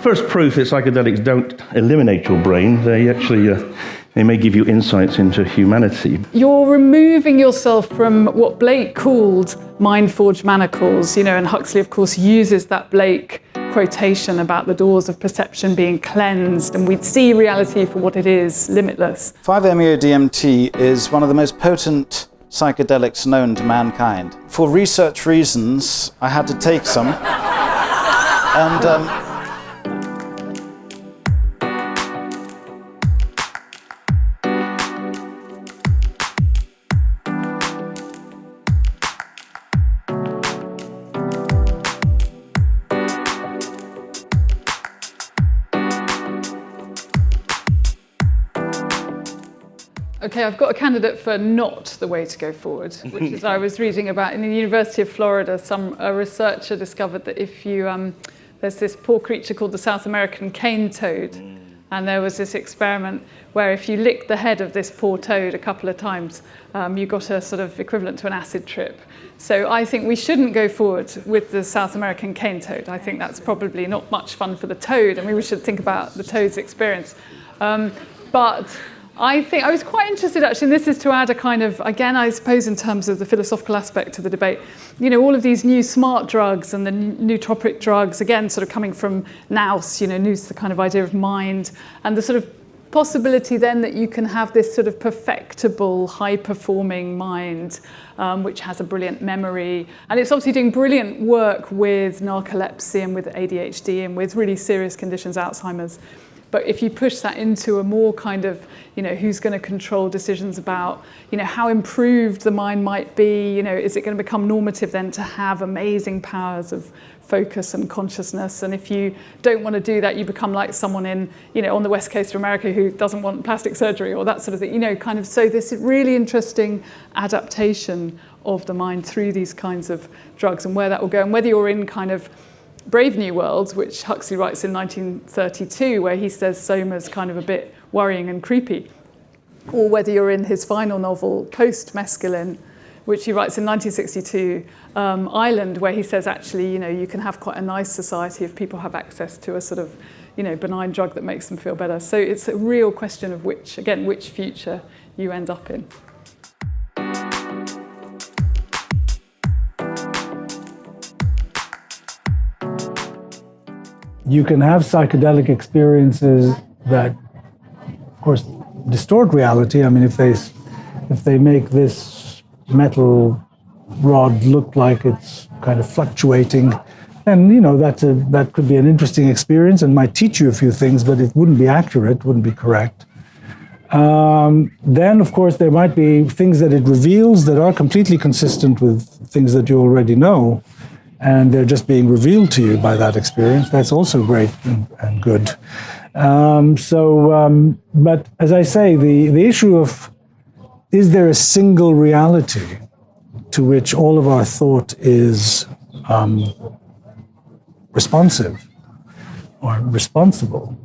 first proof that psychedelics don't eliminate your brain. They actually they may give you insights into humanity. You're removing yourself from what Blake called mind-forged manacles, and Huxley, of course, uses that Blake quotation about the doors of perception being cleansed, and we'd see reality for what it is, limitless. 5-MeO-DMT is one of the most potent psychedelics known to mankind. For research reasons, I had to take some. And Okay, I've got a candidate for not the way to go forward, which is I was reading about in the University of Florida, a researcher discovered that if you, there's this poor creature called the South American cane toad, and there was this experiment where if you licked the head of this poor toad a couple of times, you got a sort of equivalent to an acid trip. So I think we shouldn't go forward with the South American cane toad. I think that's probably not much fun for the toad, and we should think about the toad's experience. But I think I was quite interested, actually, and this is to add a kind of, again, I suppose in terms of the philosophical aspect of the debate, all of these new smart drugs and the nootropic drugs, again, sort of coming from nous, nous, the kind of idea of mind, and the sort of possibility then that you can have this sort of perfectible, high-performing mind, which has a brilliant memory. And it's obviously doing brilliant work with narcolepsy and with ADHD and with really serious conditions, Alzheimer's. But if you push that into a more kind of, who's going to control decisions about, how improved the mind might be, is it going to become normative then to have amazing powers of focus and consciousness? And if you don't want to do that, you become like someone in, on the west coast of America who doesn't want plastic surgery or that sort of thing, kind of. So this really interesting adaptation of the mind through these kinds of drugs and where that will go, and whether you're in kind of Brave New World, which Huxley writes in 1932, where he says Soma's kind of a bit worrying and creepy, or whether you're in his final novel, Post-Mescaline, which he writes in 1962, Island, where he says actually, you can have quite a nice society if people have access to a sort of, benign drug that makes them feel better. So it's a real question of which future you end up in. You can have psychedelic experiences that, of course, distort reality. I mean, if they make this metal rod look like it's kind of fluctuating, then that could be an interesting experience and might teach you a few things, but it wouldn't be accurate, wouldn't be correct. Then, of course, there might be things that it reveals that are completely consistent with things that you already know, and they're just being revealed to you by that experience. That's also great and good. But as I say, the issue of, is there a single reality to which all of our thought is responsive or responsible,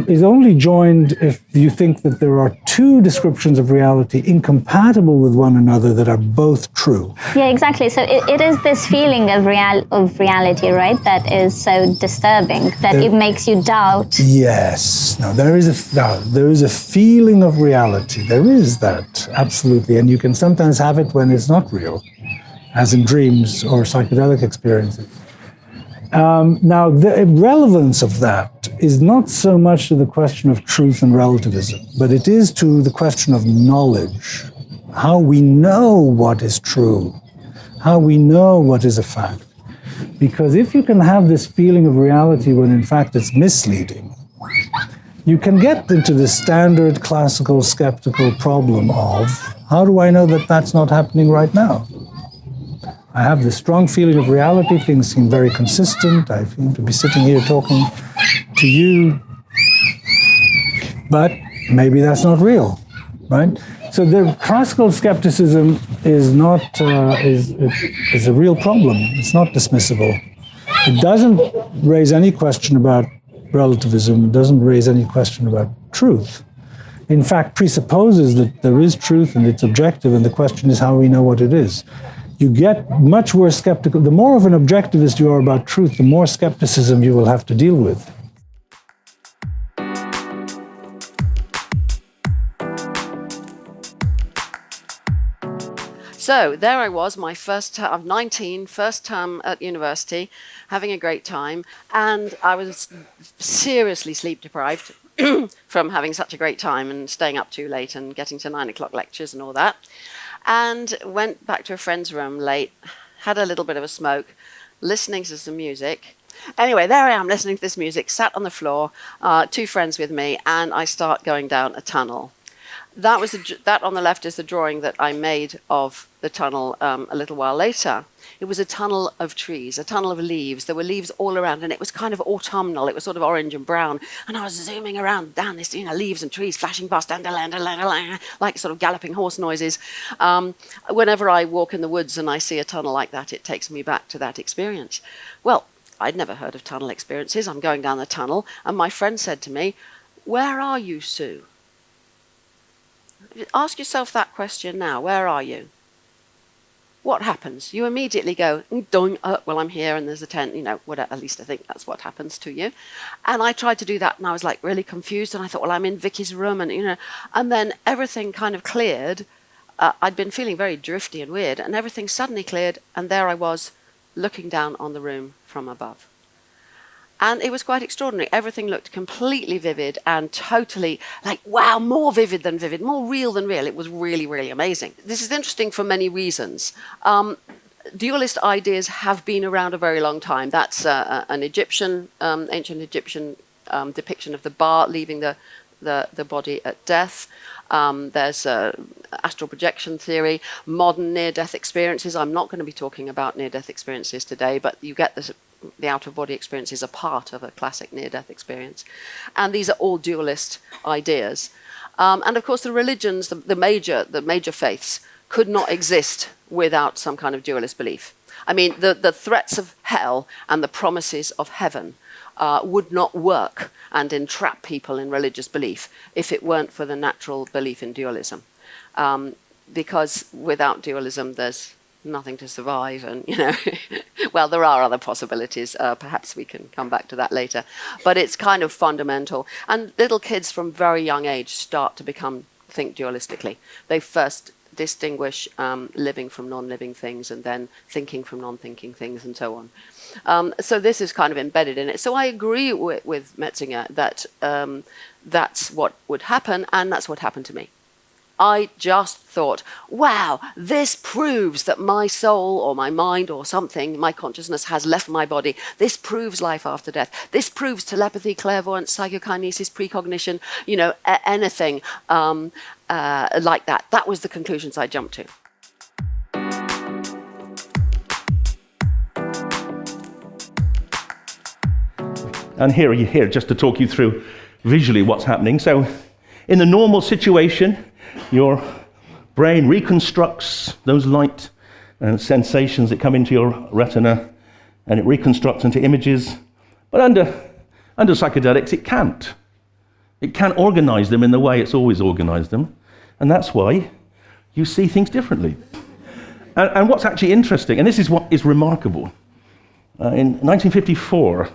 is only joined if you think that there are two descriptions of reality incompatible with one another that are both true. Yeah, exactly. So it is this feeling of reality, right, that is so disturbing that it makes you doubt. Yes. No, there is a feeling of reality. There is that, absolutely. And you can sometimes have it when it's not real, as in dreams or psychedelic experiences. Now, the relevance of that is not so much to the question of truth and relativism, but it is to the question of knowledge, how we know what is true, how we know what is a fact. Because if you can have this feeling of reality when in fact it's misleading, you can get into the standard classical skeptical problem of, how do I know that that's not happening right now? I have this strong feeling of reality, things seem very consistent, I seem to be sitting here talking to you, but maybe that's not real, right? So the classical skepticism is not, is a real problem, it's not dismissible. It doesn't raise any question about relativism, it doesn't raise any question about truth. In fact, presupposes that there is truth and it's objective, and the question is how we know what it is. you get much worse skeptical. The more of an objectivist you are about truth, the more skepticism you will have to deal with. So there I was, my first term, I'm 19, first term at university, having a great time, and I was seriously sleep deprived from having such a great time and staying up too late and getting to 9 o'clock lectures and all that. And went back to a friend's room late, had a little bit of a smoke, listening to some music. Anyway, there I am listening to this music, sat on the floor, 2 friends with me, and I start going down a tunnel. That on the left is the drawing that I made of the tunnel a little while later. It was a tunnel of trees, a tunnel of leaves. There were leaves all around, and it was kind of autumnal. It was sort of orange and brown. And I was zooming around down this, leaves and trees flashing past, like sort of galloping horse noises. Whenever I walk in the woods and I see a tunnel like that, it takes me back to that experience. Well, I'd never heard of tunnel experiences. I'm going down the tunnel, and my friend said to me, "Where are you, Sue?" Ask yourself that question now. Where are you? What happens? You immediately go, well, I'm here and there's a tent, at least I think that's what happens to you. And I tried to do that and I was like really confused and I thought, well, I'm in Vicky's room and then everything kind of cleared. I'd been feeling very drifty and weird and everything suddenly cleared and there I was looking down on the room from above. And it was quite extraordinary. Everything looked completely vivid and totally wow, more vivid than vivid, more real than real. It was really, really amazing. This is interesting for many reasons. Dualist ideas have been around a very long time. That's an Egyptian, ancient Egyptian depiction of the bar leaving the body at death. There's astral projection theory, modern near-death experiences. I'm not going to be talking about near-death experiences today, but you get the out-of-body experience is a part of a classic near-death experience. And these are all dualist ideas. And of course the religions, the major faiths, could not exist without some kind of dualist belief. I mean, the threats of hell and the promises of heaven would not work and entrap people in religious belief if it weren't for the natural belief in dualism. Because without dualism, there's nothing to survive, and well, there are other possibilities. Perhaps we can come back to that later, but it's kind of fundamental. And little kids from very young age start to think dualistically. They first distinguish living from non-living things, and then thinking from non-thinking things, and so on. So this is kind of embedded in it. So I agree with Metzinger that that's what would happen, and that's what happened to me. I just thought, wow, this proves that my soul or my mind or something, my consciousness has left my body. This proves life after death. This proves telepathy, clairvoyance, psychokinesis, precognition, anything like that. That was the conclusions I jumped to. And here you're here just to talk you through visually what's happening. So in the normal situation, your brain reconstructs those light and sensations that come into your retina, and it reconstructs into images. But under psychedelics, it can't. It can't organize them in the way it's always organized them. And that's why you see things differently. And what's actually interesting, and this is what is remarkable, in 1954,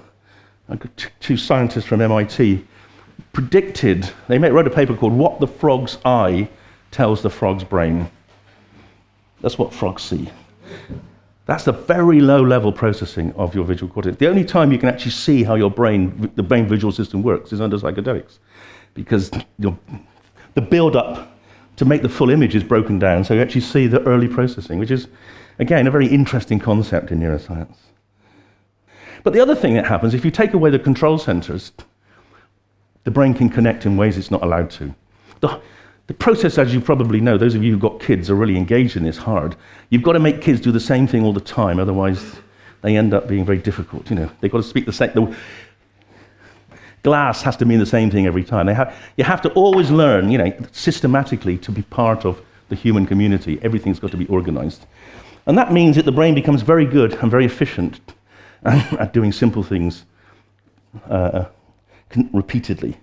2 scientists from MIT predicted, they wrote a paper called What the Frog's Eye Tells the Frog's Brain. That's what frogs see. That's the very low level processing of your visual cortex. The only time you can actually see how the brain visual system works is under psychedelics, because the build-up to make the full image is broken down, so you actually see the early processing, which is, again, a very interesting concept in neuroscience. But the other thing that happens, if you take away the control centers, the brain can connect in ways it's not allowed to. The process, as you probably know, those of you who've got kids are really engaged in this hard. You've got to make kids do the same thing all the time, otherwise they end up being very difficult. They've got to speak the same. The glass has to mean the same thing every time. You have to always learn, systematically to be part of the human community. Everything's got to be organized. And that means that the brain becomes very good and very efficient at doing simple things repeatedly.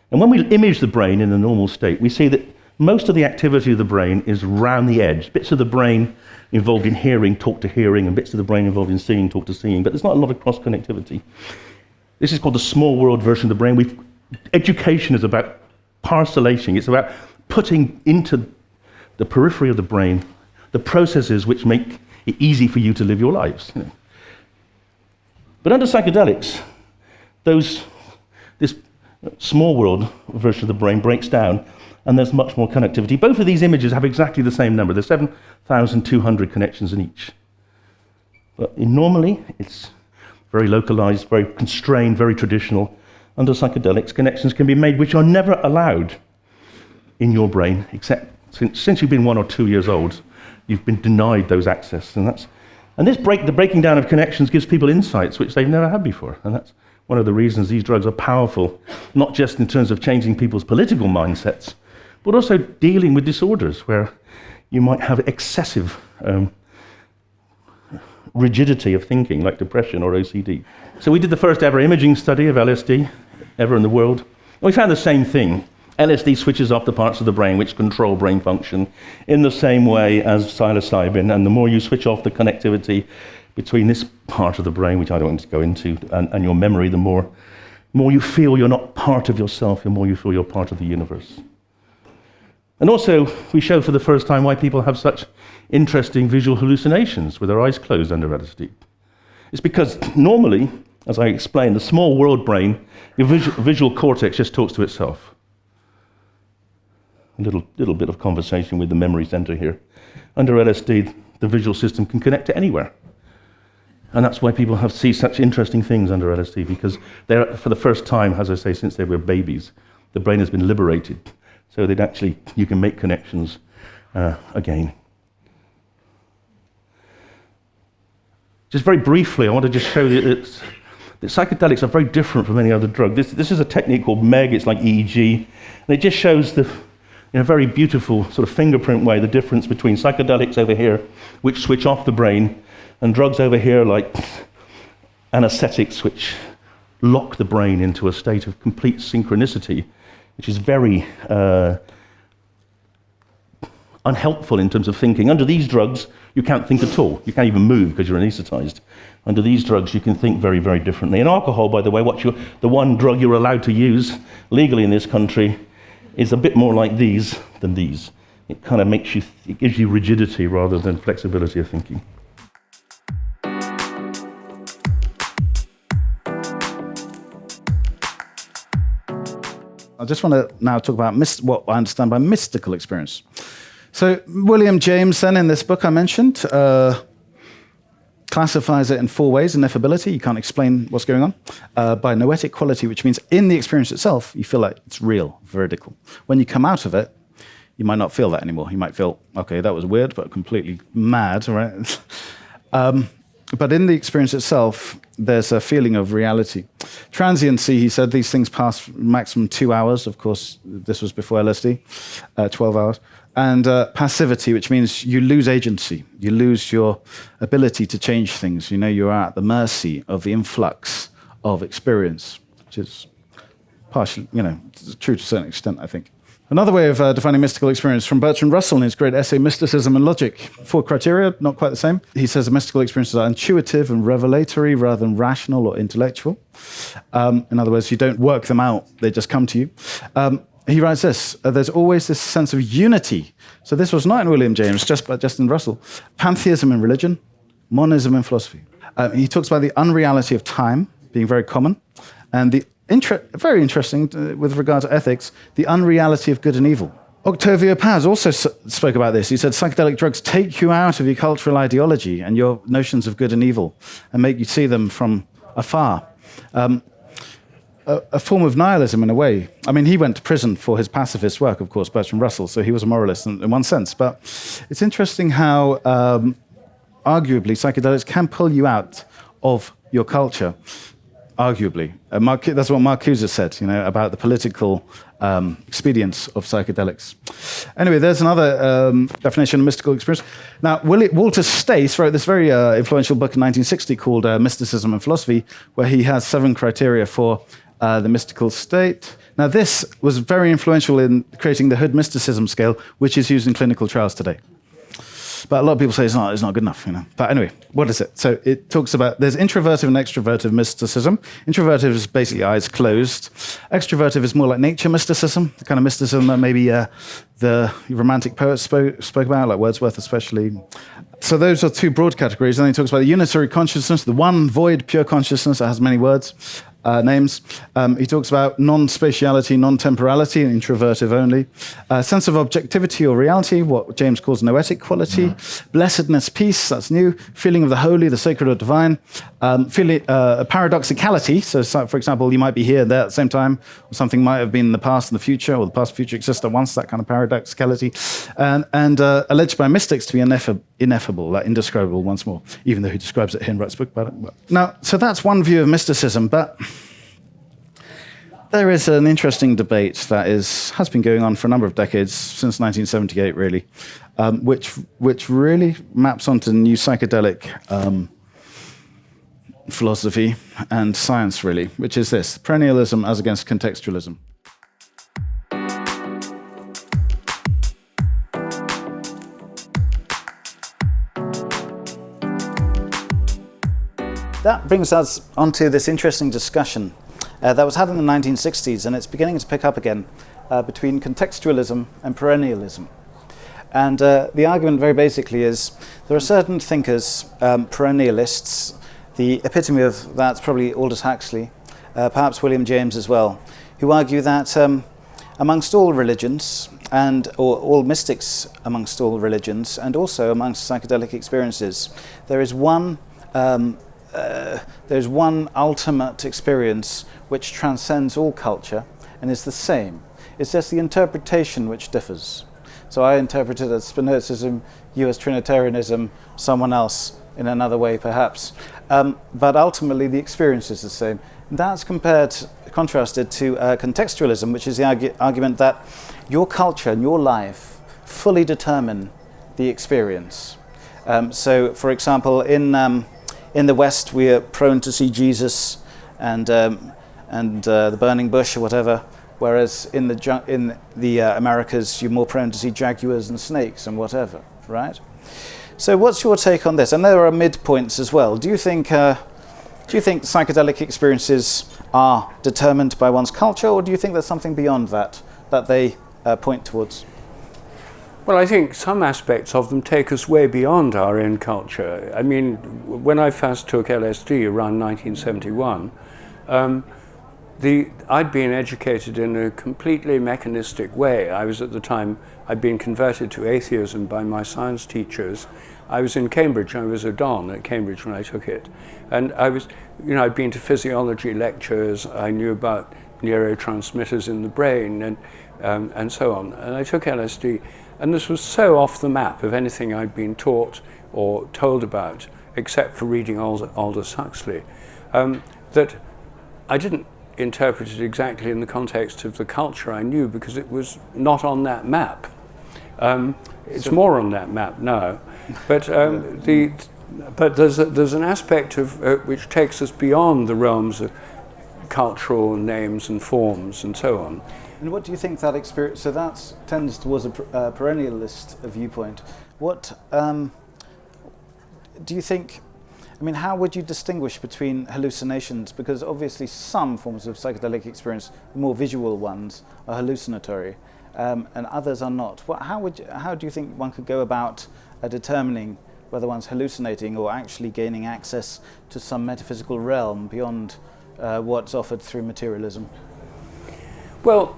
And when we image the brain in the normal state, we see that Most of the activity of the brain is round the edge. Bits of the brain involved in hearing talk to hearing, and bits of the brain involved in seeing talk to seeing, but there's not a lot of cross-connectivity. This is called the small world version of the brain. Education is about parcellation. It's about putting into the periphery of the brain the processes which make it easy for you to live your lives. But under psychedelics, this small world version of the brain breaks down, and there's much more connectivity. Both of these images have exactly the same number. There's 7,200 connections in each. But normally, it's very localized, very constrained, very traditional. Under psychedelics, connections can be made which are never allowed in your brain, except since you've been 1 or 2 years old, you've been denied those access. And the breaking down of connections gives people insights which they've never had before. And that's one of the reasons these drugs are powerful, not just in terms of changing people's political mindsets, but also dealing with disorders where you might have excessive rigidity of thinking, like depression or OCD. So we did the first ever imaging study of LSD ever in the world. And we found the same thing. LSD switches off the parts of the brain which control brain function in the same way as psilocybin, and the more you switch off the connectivity between this part of the brain, which I don't want to go into, and your memory, the more you feel you're not part of yourself, the more you feel you're part of the universe. And also, we show for the first time why people have such interesting visual hallucinations with their eyes closed under LSD. It's because normally, as I explained, the small world brain, the visual cortex just talks to itself. A little bit of conversation with the memory center here. Under LSD, the visual system can connect to anywhere. And that's why people see such interesting things under LSD, because they're, for the first time, as I say, since they were babies, the brain has been liberated. So that you can make connections again. Just very briefly, I want to just show you that psychedelics are very different from any other drug. This is a technique called MEG, it's like EEG, and it just shows in a very beautiful sort of fingerprint way the difference between psychedelics over here, which switch off the brain, and drugs over here like anesthetics, which lock the brain into a state of complete synchronicity, which is very unhelpful in terms of thinking. Under these drugs, you can't think at all. You can't even move because you're anesthetized. Under these drugs, you can think very, very differently. And alcohol, by the way, the one drug you're allowed to use legally in this country, is a bit more like these than these. It kind of it gives you rigidity rather than flexibility of thinking. I just want to now talk about what I understand by mystical experience. So William James, then, in this book I mentioned, classifies it in 4 ways: ineffability, you can't explain what's going on; by noetic quality, which means in the experience itself, you feel like it's real, veridical. When you come out of it, you might not feel that anymore. You might feel, okay, that was weird, but completely mad, right? But in the experience itself, there's a feeling of reality. Transiency, he said, these things pass maximum 2 hours. Of course, this was before LSD, 12 hours. And passivity, which means you lose agency. You lose your ability to change things. You know, you're at the mercy of the influx of experience, which is partially, true to a certain extent, I think. Another way of defining mystical experience from Bertrand Russell in his great essay, Mysticism and Logic. 4 criteria, not quite the same. He says mystical experiences are intuitive and revelatory rather than rational or intellectual. In other words, you don't work them out, they just come to you. He writes this: there's always this sense of unity. So this was not in William James, just in Russell. Pantheism in religion, monism in philosophy. He talks about the unreality of time being very common, and the very interesting, with regard to ethics, the unreality of good and evil. Octavio Paz also spoke about this. He said, psychedelic drugs take you out of your cultural ideology and your notions of good and evil and make you see them from afar. A form of nihilism, in a way. I mean, he went to prison for his pacifist work, of course, Bertrand Russell, so he was a moralist in one sense. But it's interesting how, arguably, psychedelics can pull you out of your culture. Arguably. That's what Marcuse said, about the political expedience of psychedelics. Anyway, there's another definition of mystical experience. Now, Walter Stace wrote this very influential book in 1960 called Mysticism and Philosophy, where he has 7 criteria for the mystical state. Now, this was very influential in creating the Hood mysticism scale, which is used in clinical trials today. But a lot of people say it's not good enough, you know. But anyway, what is it? So it talks about, there's introvertive and extrovertive mysticism. Introvertive is basically eyes closed. Extrovertive is more like nature mysticism, the kind of mysticism that maybe the romantic poets spoke about, like Wordsworth especially. So those are two broad categories. And then he talks about the unitary consciousness, the one void pure consciousness that has many words. Names. He talks about non-spatiality, non-temporality, introvertive only. Sense of objectivity or reality, what James calls noetic quality. Blessedness, peace, that's new. Feeling of the holy, the sacred or divine. Paradoxicality, so for example, you might be here, there at the same time, or something might have been in the past and the future, or the past and future exist at once, that kind of paradoxicality. And alleged by mystics to be ineffable, like indescribable once more, even though he describes it here and writes a book about it. Now, so that's one view of mysticism, but there is an interesting debate that has been going on for a number of decades, since 1978 really, which really maps onto new psychedelic philosophy and science really, which is this: perennialism as against contextualism. That brings us onto this interesting discussion that was had in the 1960s, and it's beginning to pick up again between contextualism and perennialism. And the argument very basically is there are certain thinkers, perennialists, the epitome of that's probably Aldous Huxley, perhaps William James as well, who argue that amongst all religions, or all mystics amongst all religions, and also amongst psychedelic experiences, there's one ultimate experience which transcends all culture and is the same. It's just the interpretation which differs. So I interpret it as Spinozism, you as Trinitarianism, someone else in another way perhaps. But ultimately the experience is the same. That's contrasted to contextualism, which is the argument that your culture and your life fully determine the experience. So for example, in the West, we are prone to see Jesus and the burning bush or whatever, whereas in the Americas, you're more prone to see jaguars and snakes and whatever, right? So, what's your take on this? And there are midpoints as well. Do you think psychedelic experiences are determined by one's culture, or do you think there's something beyond that they point towards? Well, I think some aspects of them take us way beyond our own culture. I mean, when I first took LSD around 1971, I'd been educated in a completely mechanistic way. I was at the time, I'd been converted to atheism by my science teachers. I was in Cambridge, I was a don at Cambridge when I took it. And I'd been to physiology lectures, I knew about neurotransmitters in the brain and so on. And I took LSD. And this was so off the map of anything I'd been taught or told about, except for reading Aldous Huxley, that I didn't interpret it exactly in the context of the culture I knew, because it was not on that map. It's more on that map now, but there's an aspect of which takes us beyond the realms of cultural names and forms and so on. And what do you think that experience, so that tends towards a perennialist viewpoint. What do you think, I mean, how would you distinguish between hallucinations? Because obviously some forms of psychedelic experience, the more visual ones, are hallucinatory, and others are not. How do you think one could go about determining whether one's hallucinating or actually gaining access to some metaphysical realm beyond what's offered through materialism? Well,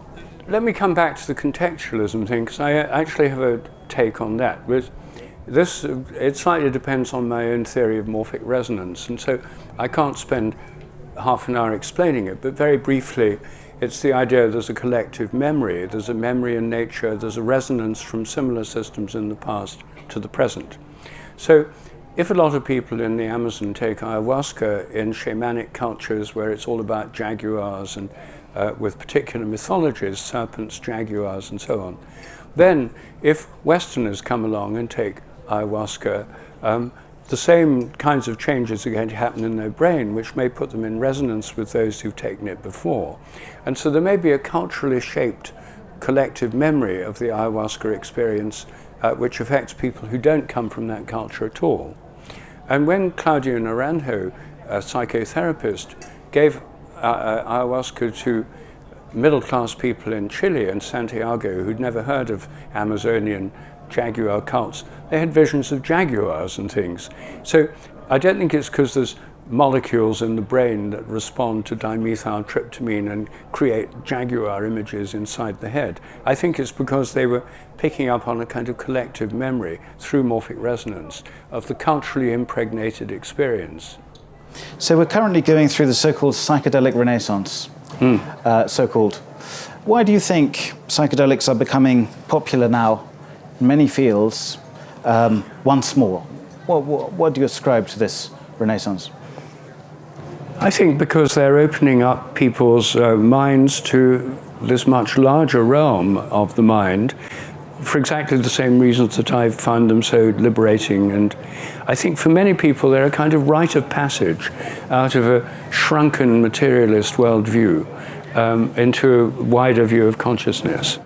let me come back to the contextualism thing, because I actually have a take on that. It slightly depends on my own theory of morphic resonance, and so I can't spend half an hour explaining it, but very briefly, it's the idea there's a collective memory, there's a memory in nature, there's a resonance from similar systems in the past to the present. So if a lot of people in the Amazon take ayahuasca in shamanic cultures where it's all about jaguars and with particular mythologies, serpents, jaguars, and so on, then if Westerners come along and take ayahuasca, the same kinds of changes are going to happen in their brain, which may put them in resonance with those who've taken it before. And so there may be a culturally shaped collective memory of the ayahuasca experience, which affects people who don't come from that culture at all. And when Claudio Naranjo, a psychotherapist, gave ayahuasca to middle-class people in Chile and Santiago who'd never heard of Amazonian jaguar cults, they had visions of jaguars and things. So I don't think it's because there's molecules in the brain that respond to dimethyltryptamine and create jaguar images inside the head. I think it's because they were picking up on a kind of collective memory through morphic resonance of the culturally impregnated experience. So we're currently going through the so-called psychedelic renaissance, so-called. Why do you think psychedelics are becoming popular now in many fields once more? What do you ascribe to this renaissance? I think because they're opening up people's minds to this much larger realm of the mind for exactly the same reasons that I find them so liberating. And I think for many people they're a kind of rite of passage out of a shrunken materialist worldview into a wider view of consciousness.